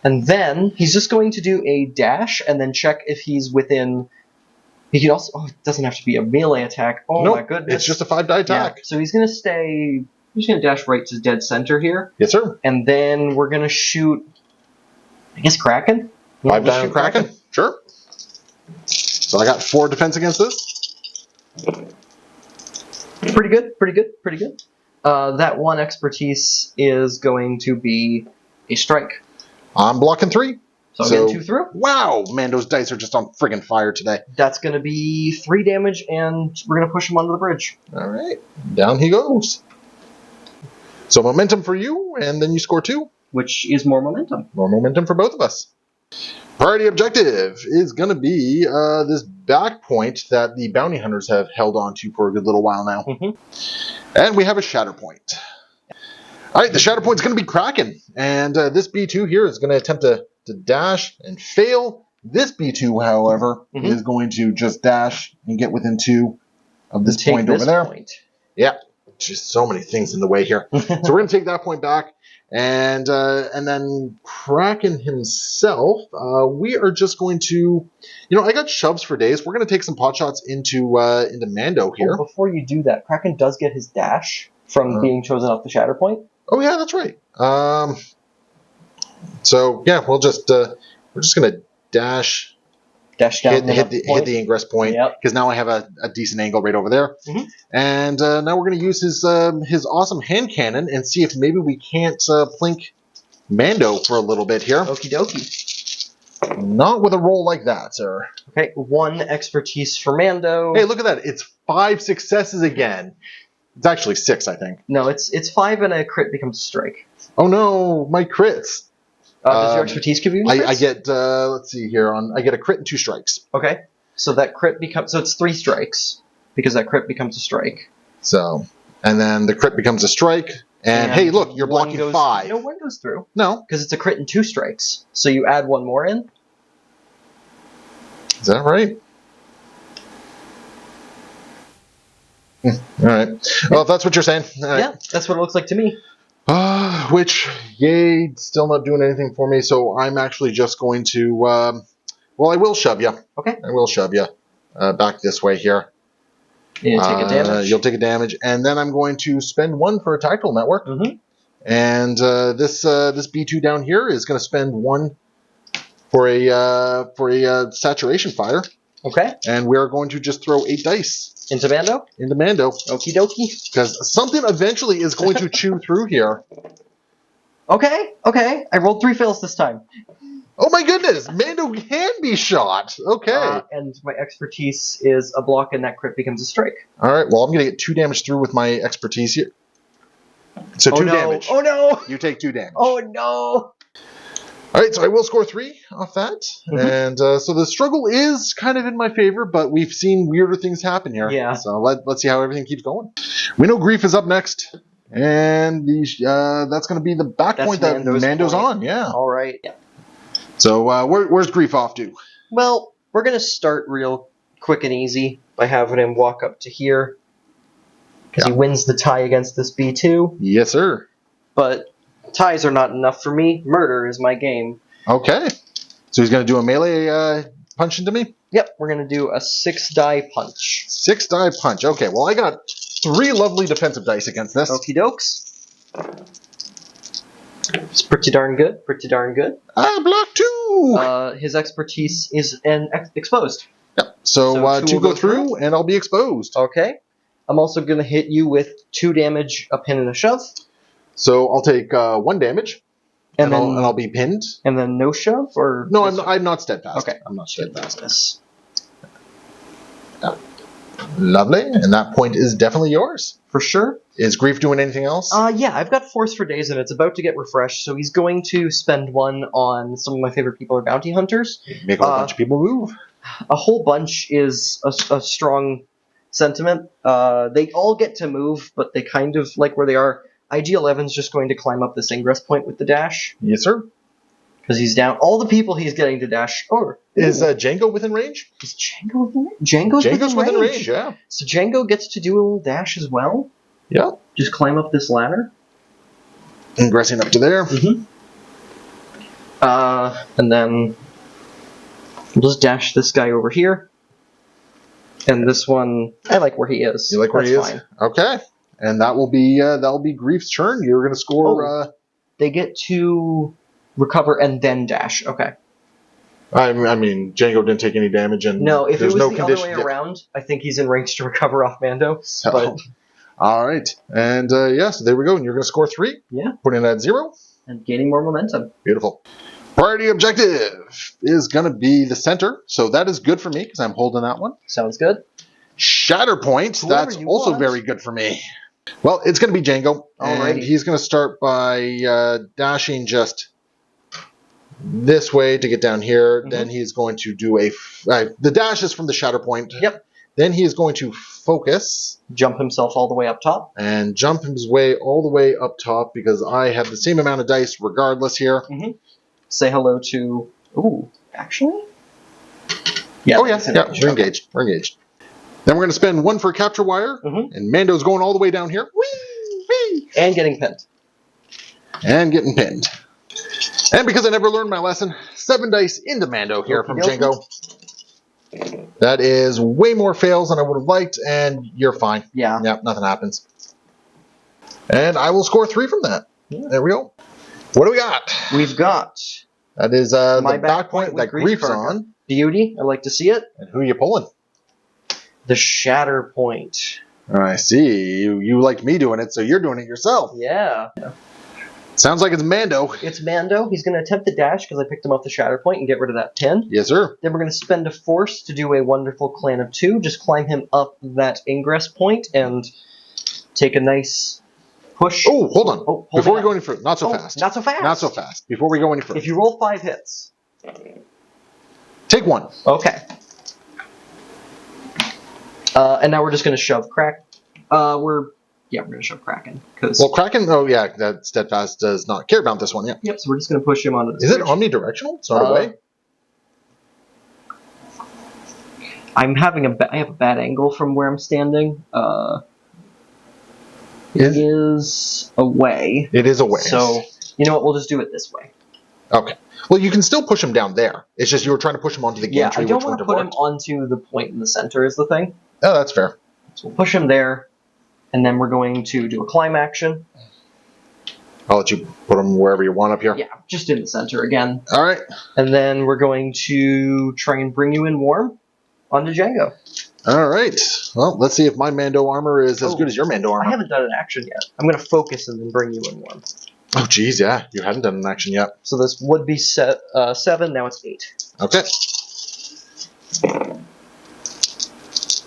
And then he's just going to do a dash and then check if he's within. He can also. Oh, it doesn't have to be a melee attack. Oh my goodness! It's just a 5 die attack. Yeah. So he's going to stay. He's going to dash right to dead center here. Yes, sir. And then we're going to shoot. I guess Kraken. 5 die on Kraken. Sure. So I got 4 defense against this. Pretty good, pretty good, pretty good. That 1 expertise is going to be a strike. I'm blocking 3. So I'm getting 2 through. Wow, Mando's dice are just on friggin' fire today. That's going to be 3 damage, and we're going to push him onto the bridge. All right, down he goes. So momentum for you, and then you score 2. Which is more momentum. More momentum for both of us. Priority objective is going to be this back point that the bounty hunters have held on to for a good little while now. And we have a Shatterpoint. All right, the Shatterpoint's going to be Kraken. And this B2 here is going to attempt to dash and fail. This B2, however, is going to just dash and get within 2 of this point over there. Yeah, just so many things in the way here. So we're going to take that point back. And then Kraken himself, we are just going to, I got shoves for days. We're going to take some pot shots into Mando here. Oh, before you do that, Kraken does get his dash from being chosen off the Shatterpoint. Oh yeah, that's right. So yeah, we're just going to dash down, hit the ingress point, because now I have a decent angle right over there. And now we're going to use his awesome hand cannon and see if maybe we can't plink Mando for a little bit here. Okie dokie. Not with a roll like that, sir. Okay, 1 expertise for Mando. Hey, look at that. It's 5 successes again. It's actually 6, I think. No, it's 5 and a crit becomes a strike. Oh no, my crits. Does your expertise give you any crits? I get, let's see here, I get a crit and 2 strikes. Okay, so that crit becomes, so it's 3 strikes, because that crit becomes a strike. So, and then the crit becomes a strike, and hey, look, you're blocking 5. No, 1 goes through. No. Because it's a crit and 2 strikes, so you add 1 more in. Is that right? All right. Well, if that's what you're saying. All right. Yeah, that's what it looks like to me. Which, yay, still not doing anything for me, so I'm actually just going to, well, I will shove you. Okay. I will shove you back this way here. You take a damage. You'll take a damage, and then I'm going to spend 1 for a tactical network. And this B2 down here is going to spend 1 for a saturation fire. Okay. And we're going to just throw 8 dice. Into Mando? Into Mando. Okie dokie. Because something eventually is going to chew through here. Okay. I rolled 3 fails this time. Oh my goodness! Mando can be shot! Okay. And my expertise is a block, and that crit becomes a strike. Alright, well, I'm going to get 2 damage through with my expertise here. So 2 damage. Oh no! You take 2 damage. Oh no! All right, so I will score 3 off that. And so the struggle is kind of in my favor, but we've seen weirder things happen here. Yeah. So let's see how everything keeps going. We know Grief is up next. And that's going to be the back point that Mando's on. Yeah. All right. Yeah. So where's Grief off to? Well, we're going to start real quick and easy by having him walk up to here. Because he wins the tie against this B2. Yes, sir. But ties are not enough for me. Murder is my game. Okay. So he's going to do a melee punch into me? Yep, we're going to do a 6-die punch. 6-die punch. Okay, well, I got 3 lovely defensive dice against this. Okie dokes. It's pretty darn good. Pretty darn good. Block 2! His expertise is exposed. Yep. So 2 go through, and I'll be exposed. Okay. I'm also going to hit you with 2 damage, a pin, and a shove. So I'll take 1 damage, and I'll be pinned. And then no shove? Or no, I'm not steadfast. Okay. I'm not steadfast. Yeah. Lovely. And that point is definitely yours. For sure. Is Grief doing anything else? Yeah, I've got Force for Days, and it's about to get refreshed, so he's going to spend 1 on some of my favorite people are bounty hunters. Make a whole bunch of people move. A whole bunch is a strong sentiment. They all get to move, but they kind of like where they are. IG-11's just going to climb up this ingress point with the dash. Yes, sir. Because he's down. All the people he's getting to dash over. Is Django within range? Is Django within range? Django's within range, yeah. So Django gets to do a little dash as well? Yeah. Just climb up this ladder? Ingressing up to there. Mm-hmm. And then we'll just dash this guy over here. And this one, I like where he is. You like where he is? Fine. Okay. And that'll be Grief's turn. You're going to score... They get to recover and then dash. Okay. I mean, Django didn't take any damage, and no, if it was no the other way around, I think he's in range to recover off Mando. So, but all right, and so there we go. And you're going to score 3. Yeah. Putting that 0. And gaining more momentum. Beautiful. Priority objective is going to be the center, so that is good for me because I'm holding that one. Sounds good. Shatterpoint, that's also very good for me. Well, it's going to be Django, and he's going to start by dashing just this way to get down here. Mm-hmm. Then he's going to do the dash is from the Shatterpoint. Yep. Then he is going to focus. Jump himself all the way up top. And jump his way all the way up top because I have the same amount of dice regardless here. Mm-hmm. Say hello to... Ooh, actually? Yeah. Oh, yeah, we're engaged. We're engaged. Then we're going to spend 1 for a capture wire. Mm-hmm. And Mando's going all the way down here. Whee! Whee! And getting pinned. And getting pinned. And because I never learned my lesson, 7 dice into Mando here from Django. That is way more fails than I would have liked, and you're fine. Yeah. Yep, nothing happens. And I will score 3 from that. Yeah. There we go. What do we got? We've got... That is the back point that Grief's on. Beauty. I like to see it. And who are you pulling? The Shatterpoint. I see. You like me doing it, so you're doing it yourself. Yeah. Sounds like it's Mando. It's Mando. He's going to attempt the dash because I picked him off the Shatterpoint and get rid of that pin. Yes, sir. Then we're going to spend a Force to do a wonderful clan of 2. Just climb him up that ingress point and take a nice push. Oh, hold on. Oh, before we go any further. Not so fast. Not so fast. Not so fast. Before we go any further. If you roll 5 hits. Take 1. Okay. And now we're just going to shove Crack. We're going to shove Kraken. Well, Kraken, that Steadfast does not care about this one, yeah. Yep, so we're just going to push him onto the Is it omnidirectional? It's not away? I have a bad angle from where I'm standing. It is away. It is away. So, you know what, we'll just do it this way. Okay. Well, you can still push him down there. It's just you were trying to push him onto the gantry. Yeah, I don't want to put him onto the point in the center is the thing. Oh, that's fair. So we'll push him there, and then we're going to do a climb action. I'll let you put him wherever you want up here. Yeah, just in the center again. All right. And then we're going to try and bring you in warm onto Django. All right. Well, let's see if my Mando armor is as good as your Mando armor. I haven't done an action yet. I'm going to focus and then bring you in warm. Oh, geez, yeah. You hadn't done an action yet. So this would be 7, now it's 8. Okay.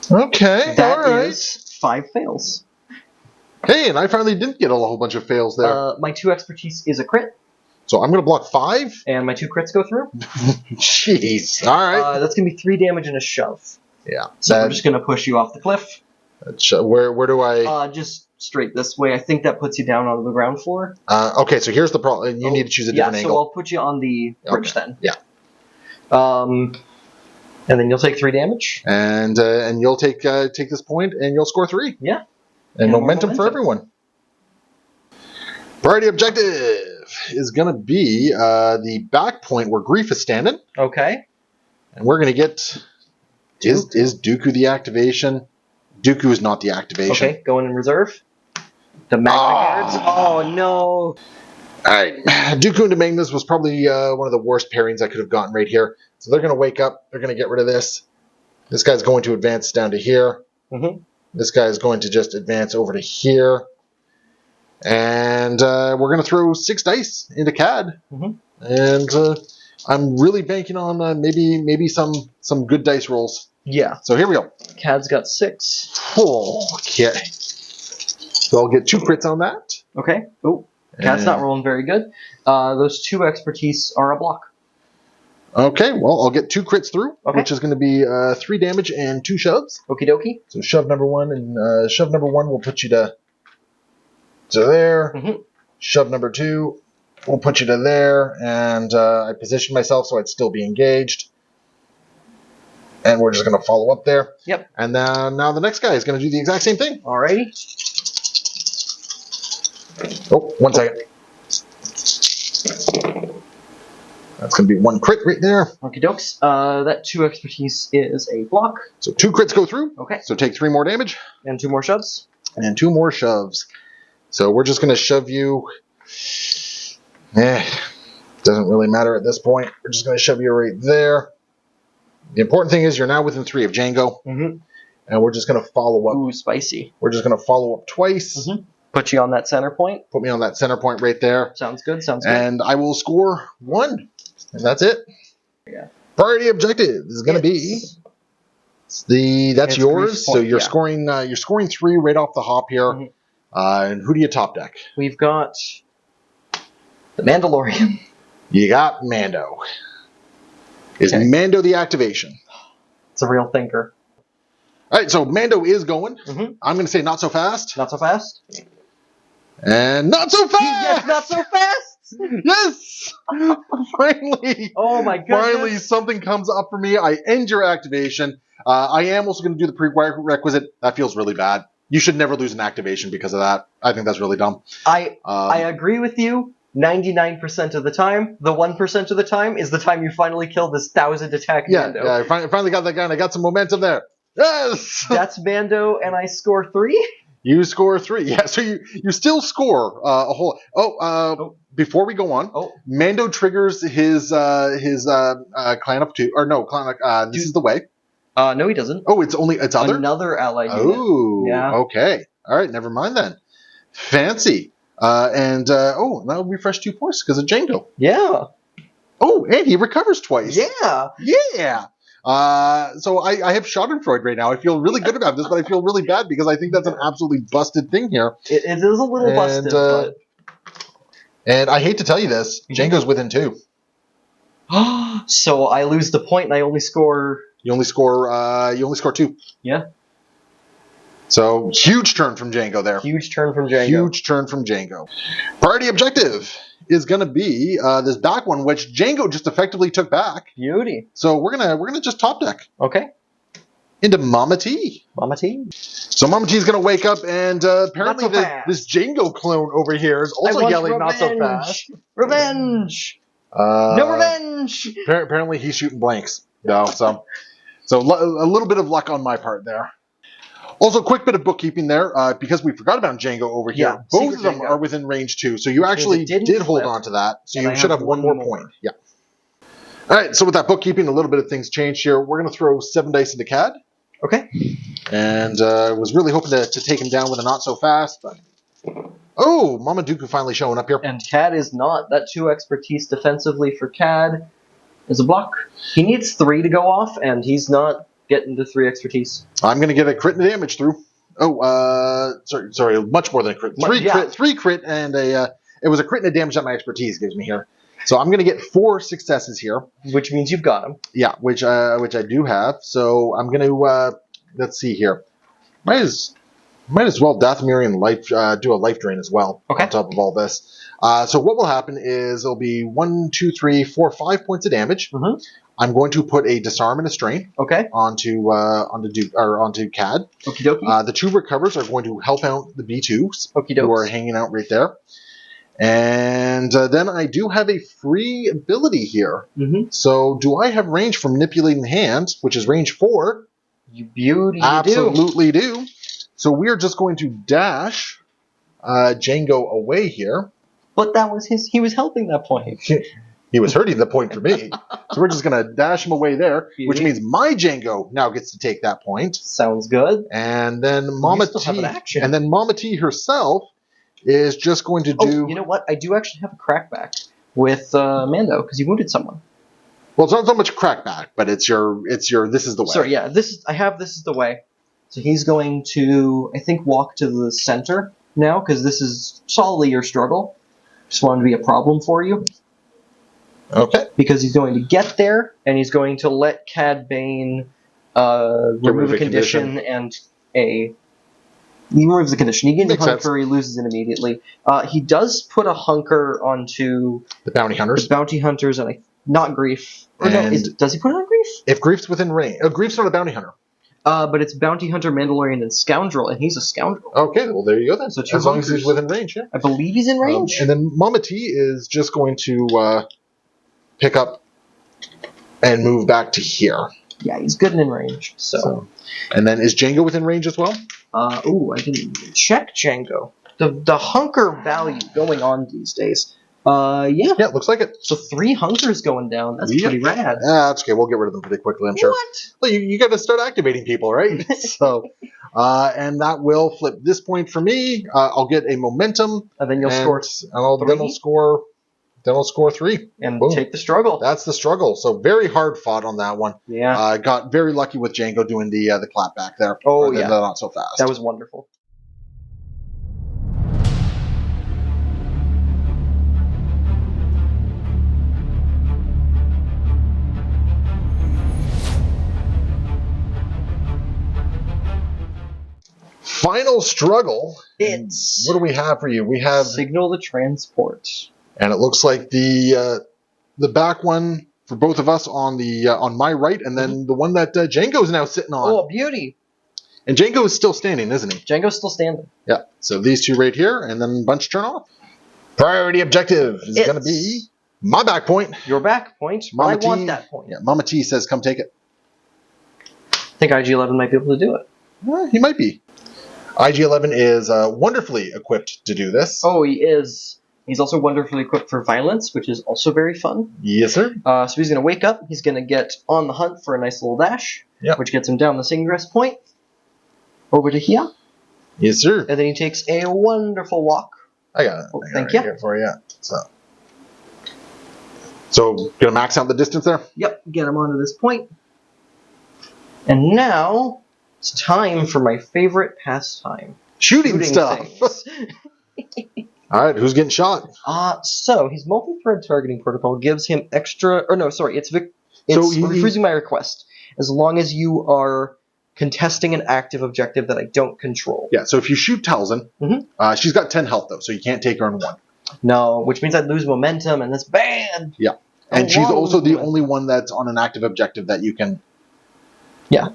Okay, that all right. is 5 fails. Hey, and I finally didn't get a whole bunch of fails there. My 2 expertise is a crit. So I'm going to block 5. And my 2 crits go through. Jeez. All right. That's going to be 3 damage and a shove. Yeah. So I'm just going to push you off the cliff. Where do I... Just straight this way. I think that puts you down onto the ground floor. Okay, so here's the problem. You need to choose a different angle. So I'll put you on the bridge then. Yeah. And then you'll take 3 damage. And you'll take this point, and you'll score 3. Yeah. And momentum for everyone. Priority objective is going to be the back point where Grief is standing. Okay. And we're going to get... Is Dooku the activation? Dooku is not the activation. Okay, going in reserve. The Magna Guards. Oh, no. Alright. Dooku into Magnus was probably one of the worst pairings I could have gotten right here. So they're going to wake up. They're going to get rid of this. This guy's going to advance down to here. Mm-hmm. This guy is going to just advance over to here. And we're going to throw 6 dice into CAD. Mm-hmm. And I'm really banking on maybe some good dice rolls. Yeah. So here we go. CAD's got 6. Okay. So I'll get 2 crits on that. Okay. Oh, CAD's not rolling very good. Those 2 expertise are a block. Okay, well, I'll get 2 crits through, which is going to be 3 damage and 2 shoves. Okie dokie. So shove number 1, and shove number 1 will put you to there. Mm-hmm. Shove number 2 will put you to there, and I position myself so I'd still be engaged. And we're just going to follow up there. Yep. And now the next guy is going to do the exact same thing. Alrighty. Oh, 1 second. That's going to be 1 crit right there. Okie dokes. That 2 expertise is a block. So 2 crits go through. Okay. So take 3 more damage. And 2 more shoves. And 2 more shoves. So we're just going to shove you. Doesn't really matter at this point. We're just going to shove you right there. The important thing is you're now within 3 of Django. Mm-hmm. And we're just going to follow up. Ooh, spicy. We're just going to follow up twice. Mm-hmm. Put you on that center point. Put me on that center point right there. Sounds good. And I will score 1. And that's it. Yeah. Priority objective is going to be that's yours. Point, so you're scoring 3 right off the hop here. Mm-hmm. And who do you top deck? We've got the Mandalorian. You got Mando. Is Mando the activation? It's a real thinker. All right, so Mando is going. Mm-hmm. I'm going to say not so fast. Not so fast. And not so fast! Yes, not so fast! Yes! Finally! Oh my goodness. Finally, something comes up for me. I end your activation. I am also going to do the prerequisite. That feels really bad. You should never lose an activation because of that. I think that's really dumb. I agree with you 99% of the time. The 1% of the time is the time you finally kill this 1,000 attack Mando. Yeah, I finally got that guy and I got some momentum there. Yes! That's Mando and I score 3? You score 3. Yeah, so you still score a whole... Before we go on, Mando triggers his clan of 2... Or no, clan of... this is the way. No, he doesn't. Oh, it's other? Another allied unit. Oh, yeah. Okay. All right, never mind then. Fancy. Now we refresh 2 points because of Django. Yeah. Oh, and he recovers twice. Yeah. Yeah. So I have Schadenfreude right now. I feel really good about this, but I feel really bad because I think that's an absolutely busted thing here. It is a little busted, but... And I hate to tell you this, Django's within 2. So I lose the point and I only score... You only score 2. Yeah. So huge turn from Django there. Huge turn from Django. Huge turn from Django. Priority objective is going to be this back one, which Django just effectively took back. Beauty. So we're gonna just top deck. Okay. Into Mama T. Mama T. So Mama T is going to wake up, and apparently this Django clone over here is also yelling revenge. not so fast. Revenge. No revenge. Apparently he's shooting blanks. No, so a little bit of luck on my part there. Also, quick bit of bookkeeping there, because we forgot about Django over here. Yeah, both of them are within range 2, so you actually did hold on to that. So you should have one more point. Yeah. All right, so with that bookkeeping, a little bit of things changed here. We're going to throw 7 dice into CAD. Okay. And was really hoping to take him down with a not so fast, but... Oh, Mama Dooku finally showing up here. And CAD is not. That 2 expertise defensively for CAD is a block. He needs 3 to go off, and he's not getting to 3 expertise. I'm going to get a crit and damage through. Oh, sorry, much more than a crit. 3 crit and a It was a crit and a damage that my expertise gives me here. So I'm going to get 4 successes here. Which means you've got him. Yeah, which I do have. So I'm going to let's see here. Might as well Dathomir and life do a life drain as well on top of all this. So what will happen is it'll be 1, 2, 3, 4, 5 points of damage. Mm-hmm. I'm going to put a disarm and a strain. Okay. Onto Cad. Okie dokie. The 2 recovers are going to help out the B2s Okie who are dokes. hanging out right there. And then I do have a free ability here. Mm-hmm. So do I have range for manipulating hands, which is range 4? You beauty, you Absolutely do. So we're just going to dash Django away here. But that was he was helping that point. He was hurting the point for me. So we're just going to dash him away there, which means my Django now gets to take that point. Sounds good. And then Mama T herself is just going to do... Oh, you know what? I do actually have a crackback with Mando, because you wounded someone. Well, it's not so much crackback, but it's your this is the way. Sorry, yeah, this is the way. So he's going to, I think, walk to the center now, because this is solidly your struggle. Just wanted to be a problem for you. Okay. Because he's going to get there, and he's going to let Cad Bane remove a condition and a... He removes the condition. He gains a hunker, he loses it immediately. He does put a hunker onto... The bounty hunters. The bounty hunters, and not Grief. Or no, does he put it on Grief? If Grief's within range. Grief's not a bounty hunter. But it's Bounty Hunter, Mandalorian, and Scoundrel, and he's a scoundrel. Okay, well, there you go then. So as long as he's within range, yeah. I believe he's in range. And then Mama T is just going to pick up and move back to here. Yeah, he's good and in range. So. And then is Django within range as well? I didn't check Django. The hunker value going on these days. Yeah. Yeah, it looks like it. So 3 hunkers going down. That's pretty rad. Yeah, that's okay. We'll get rid of them pretty quickly, I'm sure. What? Well, you got to start activating people, right? So, and that will flip this point for me. I'll get a momentum. And then you'll score 3. Then I'll score 3. And boom. Take the struggle. That's the struggle. So very hard fought on that one. Yeah. Got very lucky with Django doing the clap back there. Oh, yeah. Not so fast. That was wonderful. Final struggle. It's... What do we have for you? We have... Signal the transport. And it looks like the back one for both of us on the on my right, and then the one that Django's now sitting on. Oh, beauty! And Django is still standing, isn't he? Django's still standing. Yeah. So these 2 right here, and then bunch turn off. Priority objective is going to be my back point. Your back point. I want that point. Yeah. Mama T says, "Come take it." I think IG-11 might be able to do it. He might be. IG-11 is wonderfully equipped to do this. Oh, he is. He's also wonderfully equipped for violence, which is also very fun. Yes, sir. So he's going to wake up. He's going to get on the hunt for a nice little dash, which gets him down the Singress point, over to here. Yes, sir. And then he takes a wonderful walk. I got it. Thank you. Here for you. So going to max out the distance there? Yep, get him onto this point. And now it's time for my favorite pastime. Shooting stuff. All right, who's getting shot? So his multi-thread targeting protocol gives him extra... Or no, sorry, it's refusing my request. As long as you are contesting an active objective that I don't control. Yeah, so if you shoot Talzin, she's got 10 health, though, so you can't take her in 1. No, which means I'd lose momentum, and that's bad. Yeah, and she's also the only one that's on an active objective that you can... Yeah.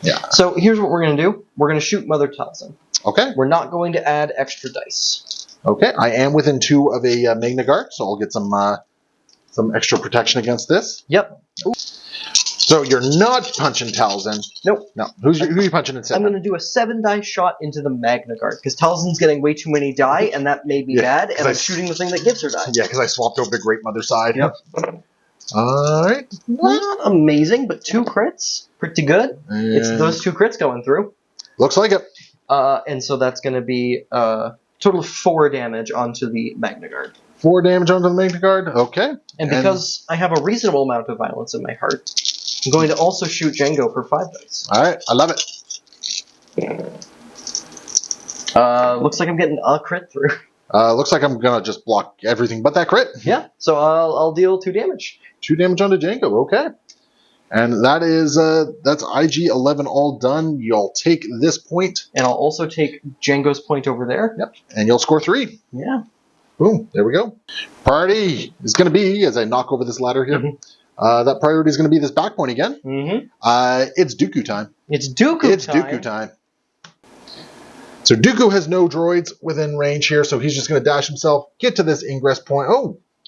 Yeah. So here's what we're going to do. We're going to shoot Mother Talzin. Okay. We're not going to add extra dice. Okay, I am within 2 of a Magna Guard, so I'll get some extra protection against this. Yep. Ooh. So you're not punching Talzin. Nope. No. Who are you punching instead? I'm going to do a 7-die shot into the Magna Guard, because Talzin's getting way too many die, and that made me bad, and I'm shooting the thing that gives her die. Yeah, because I swapped over to Great Mother side. Yep. Alright. Not amazing, but 2 crits. Pretty good. And it's those 2 crits going through. Looks like it. And so that's going to be a total of 4 damage onto the Magna Guard. 4 damage onto the Magna Guard? Okay. And because I have a reasonable amount of violence in my heart, I'm going to also shoot Django for 5 dice. Alright, I love it. Looks like I'm getting a crit through. Looks like I'm gonna just block everything but that crit. Yeah, so I'll deal 2 damage. 2 damage onto Django. Okay. And that is that's IG-11 all done. You'll take this point. And I'll also take Django's point over there. Yep. And you'll score 3. Yeah. Boom. There we go. Priority is going to be, as I knock over this ladder here, that priority is going to be this back point again. It's Dooku time. It's Dooku time. It's Dooku time. So Dooku has no droids within range here, so he's just going to dash himself, get to this ingress point.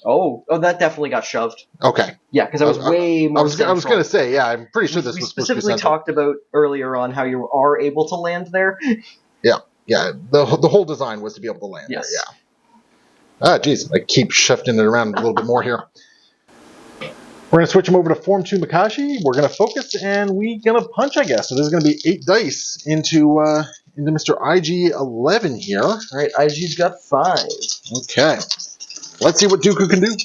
Oh, that definitely got shoved. Okay. Yeah, because I was way more. I was going to say, yeah, I'm pretty sure this was supposed to be specifically talked about earlier on how you are able to land there. Yeah. The whole design was to be able to land there. Yeah. Ah, geez, I keep shifting it around a little bit more here. We're going to switch him over to Form 2 Makashi. We're going to focus, and we're going to punch, I guess. So there's going to be 8 dice into Mr. IG-11 here. All right, IG's got 5. Okay. Let's see what Dooku can do.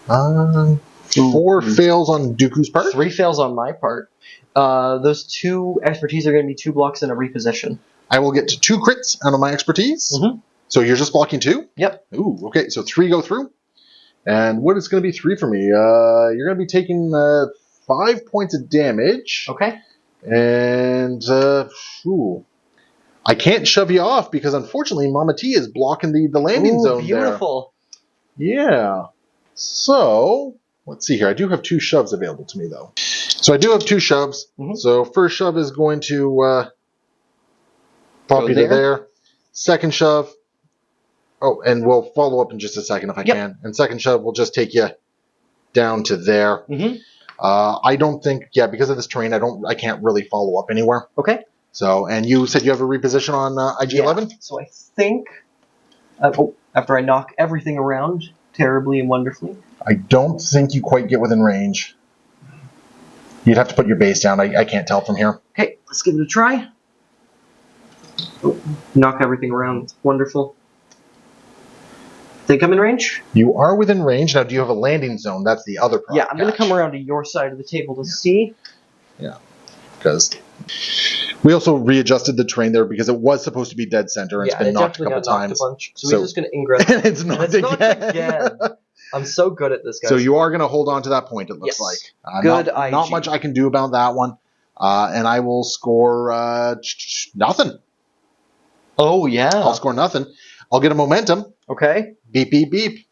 4 fails on Dooku's part. 3 fails on my part. Those 2 expertise are going to be 2 blocks and a reposition. I will get to 2 crits out of my expertise. So you're just blocking 2? Yep. Ooh, okay, so 3 go through. And what is going to be 3 for me? You're going to be taking 5 points of damage. Okay. And, I can't shove you off because, unfortunately, Mama T is blocking the landing zone beautiful. there. Yeah. So, let's see here. I do have 2 shoves available to me, though. So I do have 2 shoves. So first shove is going to pop you to there. Second shove. Oh, and we'll follow up in just a second if I can. And second shove will just take you down to there. I don't think, because of this terrain, I can't really follow up anywhere. Okay. So, and you said you have a reposition on IG-11? Yeah. So I think, after I knock everything around terribly and wonderfully. I don't think you quite get within range. You'd have to put your base down. I can't tell from here. Okay, let's give it a try. Knock everything around. It's wonderful. Think I'm in range? You are within range. Now, do you have a landing zone? That's the other problem. Yeah, I'm going to come around to your side of the table to see. Yeah, because we also readjusted the terrain there because it was supposed to be dead center and it's been knocked a couple times. So we're just going to ingress. And it's knocked again. I'm so good at this, guys. So you are going to hold on to that point, it looks like. Good not much I can do about that one. And I will score nothing. Oh, yeah. I'll score nothing. I'll get a momentum. Okay. Beep, beep, beep.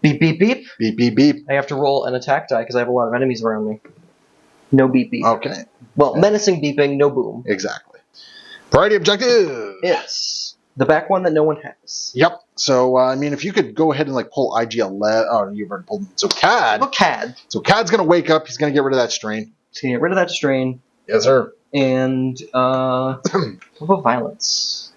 Beep, beep, beep. Beep, beep, beep. I have to roll an attack die because I have a lot of enemies around me. No beep, beep. Okay. Well, menacing beeping, no boom. Exactly. Priority objective. Yes. The back one that no one has. Yep. So, I mean, if you could go ahead and pull IG-11. Oh, you've already pulled. So, Cad. Well, Cad. So, Cad's going to wake up. He's going to get rid of that strain. He's going to get rid of that strain. Yes, sir. And, what about violence?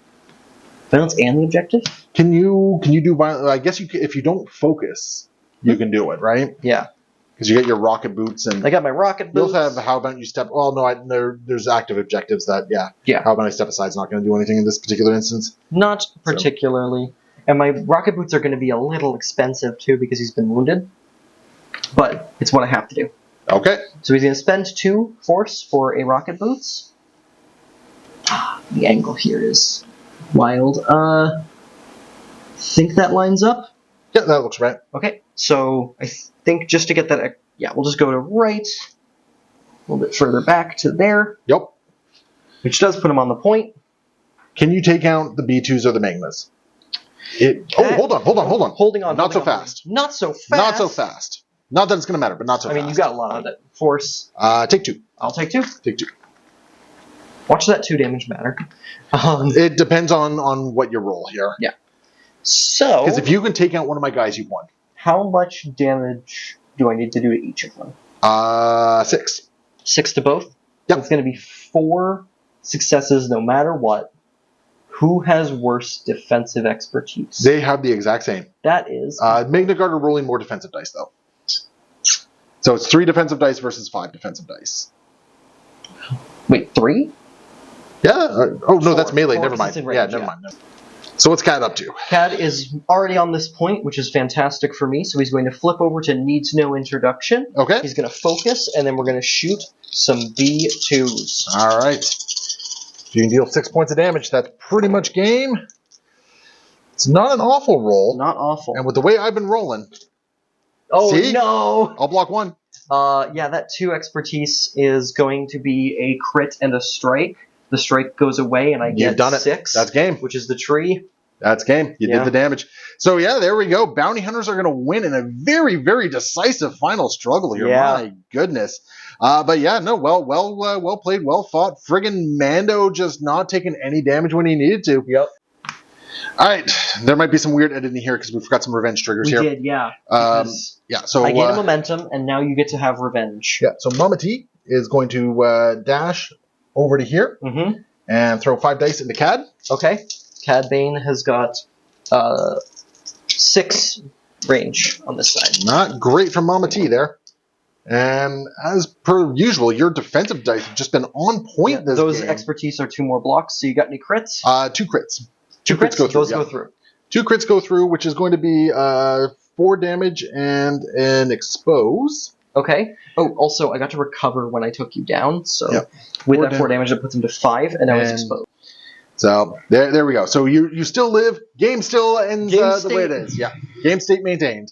Violence and the objective? Can you do violence? I guess if you don't focus, you can do it, right? Yeah. Because you get your rocket boots and I got my rocket boots. You also have how about you step? Well, no, there's active objectives that yeah. How about I step aside is not going to do anything in this particular instance. Not particularly. And my rocket boots are going to be a little expensive too because he's been wounded. But it's what I have to do. Okay. So he's going to spend 2 force for a rocket boots. The angle here is wild. Think that lines up? Yeah, that looks right. Okay, so I think just to get that, we'll just go to right, a little bit further back to there. Yep. Which does put him on the point. Can you take out the B2s or the Magmas? Hold on. Holding on. Not so fast. Not so fast. Not so fast. Not that it's going to matter, but not so fast. I mean, you got a lot of that force. Take 2. I'll take 2. Take 2. Watch that 2 damage matter. It depends on what you roll here. Yeah. So... Because if you can take out one of my guys, you've won. How much damage do I need to do to each of them? 6. 6 to both? Yep. It's going to be 4 successes no matter what. Who has worse defensive expertise? They have the exact same. That is... Magna Guard are rolling more defensive dice, though. So it's 3 defensive dice versus 5 defensive dice. Wait, 3? Yeah. No, that's melee. 4 Never mind. range, Yeah, never mind. So what's Cad up to? Cad is already on this point, which is fantastic for me. So he's going to flip over to needs no introduction. Okay. He's going to focus, and then we're going to shoot some B2s. All right. If you can deal 6 points of damage, that's pretty much game. It's not an awful roll. Not awful. And with the way I've been rolling, Oh, see? no! I'll block 1. Yeah, that 2 expertise is going to be a crit and a strike. The strike goes away, and I You've get done it. 6. That's game. Which is the tree. That's game. You Yeah. did the damage. So, yeah, there we go. Bounty Hunters are going to win in a very, very decisive final struggle here. Yeah. My goodness. But, yeah, no, well played, well fought. Friggin' Mando just not taking any damage when he needed to. Yep. All right. There might be some weird editing here because we forgot some revenge triggers here. We did, yeah. Because Yeah, so I gain a momentum, and now you get to have revenge. Yeah, so Mama T is going to dash over to here Mm-hmm. and throw 5 dice into Cad. Okay. Cad Bane has got 6 range on this side. Not great from Mama T there. And as per usual, your defensive dice have just been on point this those game. expertise are 2 more blocks, so you got any crits? 2 crits. 2 crits go through. Those go through. 2 crits go through, which is going to be 4 damage and an expose. Okay. Oh, also, I got to recover when I took you down, so Yep. with 4 that 4 damage, it puts him to 5, and now he's And- exposed. So there we go. So you still live. Game still ends Game the way it state. is. Yeah. Game state maintained.